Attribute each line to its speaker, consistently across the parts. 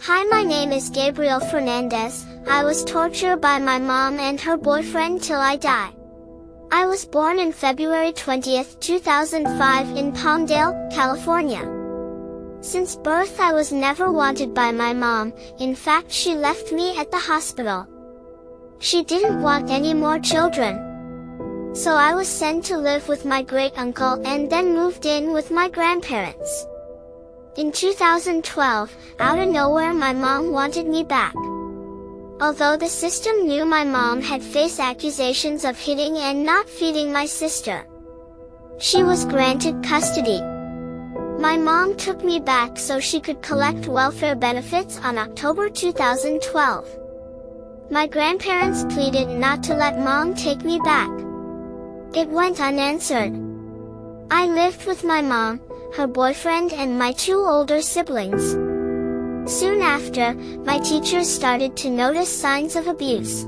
Speaker 1: Hi, my name is Gabriel Fernandez. I was tortured by my mom and her boyfriend till I die. I was born in February 20th, 2005 in Palmdale, California. Since birth I was never wanted by my mom. In fact, she left me at the hospital. She didn't want any more children. So I was sent to live with my great-uncle and then moved in with my grandparents. In 2012, out of nowhere my mom wanted me back. Although the system knew my mom had faced accusations of hitting and not feeding my sister, she was granted custody. My mom took me back so she could collect welfare benefits on October 2012. My grandparents pleaded not to let mom take me back. It went unanswered. I lived with my mom, her boyfriend and my two older siblings. Soon after, my teachers started to notice signs of abuse.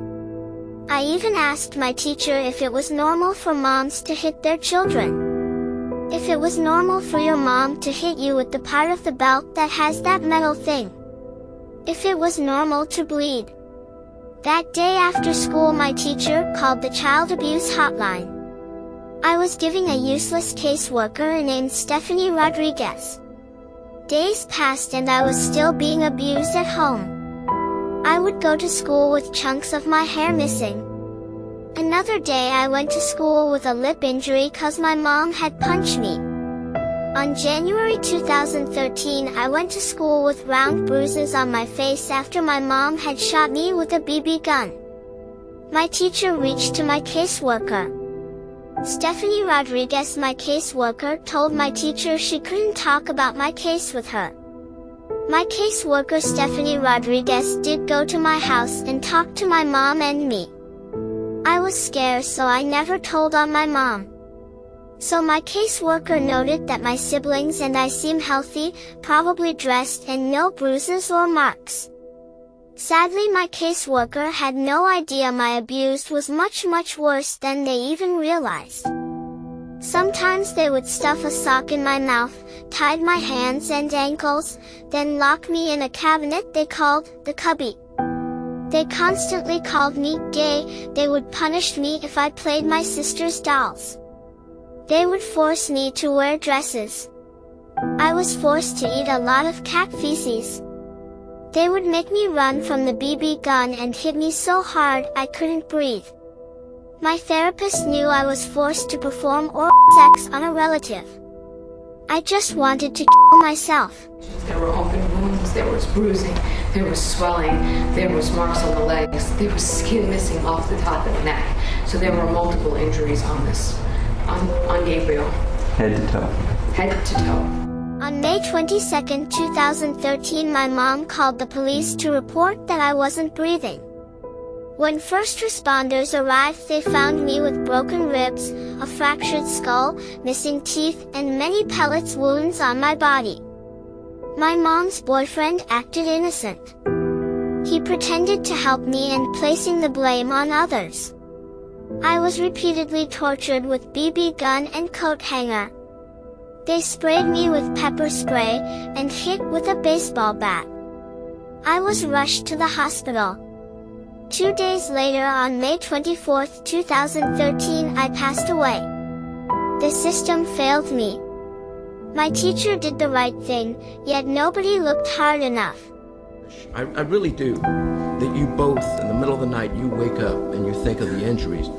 Speaker 1: I even asked my teacher if it was normal for moms to hit their children. If it was normal for your mom to hit you with the part of the belt that has that metal thing. If it was normal to bleed. That day after school my teacher called the child abuse hotline. I was giving a useless caseworker named Stephanie Rodriguez. Days passed and I was still being abused at home. I would go to school with chunks of my hair missing. Another day I went to school with a lip injury cause my mom had punched me. On January 2013 I went to school with round bruises on my face after my mom had shot me with a BB gun. My teacher reached to my caseworker. Stephanie Rodriguez, my caseworker, told my teacher she couldn't talk about my case with her. My caseworker Stephanie Rodriguez did go to my house and talk to my mom and me. I was scared so I never told on my mom. So my caseworker noted that my siblings and I seem healthy, probably dressed and no bruises or marks. Sadly my caseworker had no idea my abuse was much worse than they even realized. Sometimes they would stuff a sock in my mouth, tied my hands and ankles, then lock me in a cabinet they called the cubby. They constantly called me gay. They would punish me if I played my sister's dolls. They would force me to wear dresses. I was forced to eat a lot of cat feces. They would make me run from the BB gun and hit me so hard I couldn't breathe. My therapist knew I was forced to perform oral sex on a relative. I just wanted to kill myself.
Speaker 2: There were open wounds, there was bruising, there was swelling, there was marks on the legs, there was skin missing off the top of the neck. So there were multiple injuries on Gabriel.
Speaker 3: Head to toe.
Speaker 2: Head to toe.
Speaker 1: On May 22, 2013 my mom called the police to report that I wasn't breathing. When first responders arrived they found me with broken ribs, a fractured skull, missing teeth and many pellets wounds on my body. My mom's boyfriend acted innocent. He pretended to help me and placing the blame on others. I was repeatedly tortured with BB gun and coat hanger. They sprayed me with pepper spray and hit with a baseball bat. I was rushed to the hospital. 2 days later on May 24, 2013 I passed away. The system failed me. My teacher did the right thing, yet nobody looked hard enough.
Speaker 4: I really do. That you both, in the middle of the night, you wake up and you think of the injuries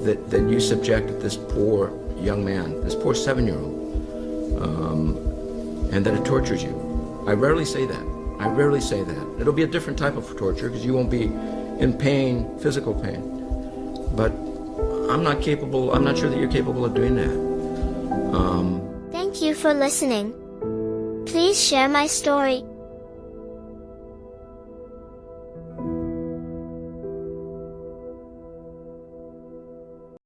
Speaker 4: that you subjected this poor young man, this poor 7-year-old. And that it tortures you. I rarely say that. I rarely say that. It'll be a different type of torture because you won't be in pain, physical pain. But I'm not sure that you're capable of doing that.
Speaker 1: Thank you for listening. Please share my story.